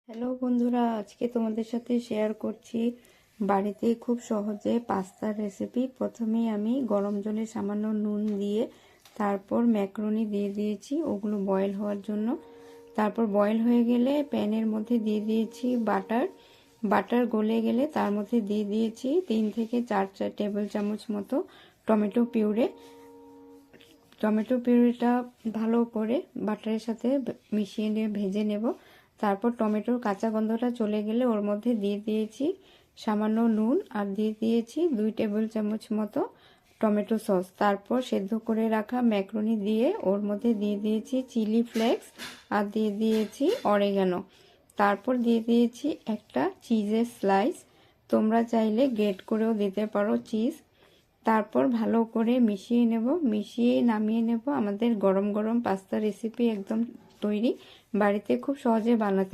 Hello বন্ধুরা, আজকে তোমাদের সাথে শেয়ার করছি বাড়িতে খুব সহজে পাস্তার রেসিপি। প্রথমেই আমি গরম জলে সামান্য নুন দিয়ে তারপর ম্যাকারনি দিয়ে দিয়েছি ওগুলো বয়েল হওয়ার জন্য। তারপর বয়েল হয়ে গেলে প্যানের মধ্যে দিয়ে দিয়েছি বাটার গলে গেলে তার মধ্যে দিয়ে দিয়েছি 3 থেকে 4 টেবিল চামচ মতো টমেটো পিউরিটা ভালো করে বাটারের সাথে মিশিয়ে নিয়ে ভেজে নেব। তারপর টমেটোর কাঁচা গন্ধটা চলে গেলে ওর মধ্যে দিয়ে দিয়েছি সামান্য নুন আর দিয়ে দিয়েছি 2 টেবিল চামচ মতো টমেটো সস। তারপর সেদ্ধ করে রাখা ম্যাকারনি দিয়ে ওর মধ্যে দিয়ে দিয়েছি চিলি ফ্লেক্স আর দিয়ে দিয়েছি অরিগানো। তারপর দিয়ে দিয়েছি একটা চিজের স্লাইস, তোমরা চাইলে গ্রেট করেও দিতে পারো চিজ। তারপর ভালো করে মিশিয়ে নামিয়ে নেব। আমাদের গরম গরম পাস্তা রেসিপি একদম তৈরি, বাড়িতে খুব সহজে বানাতে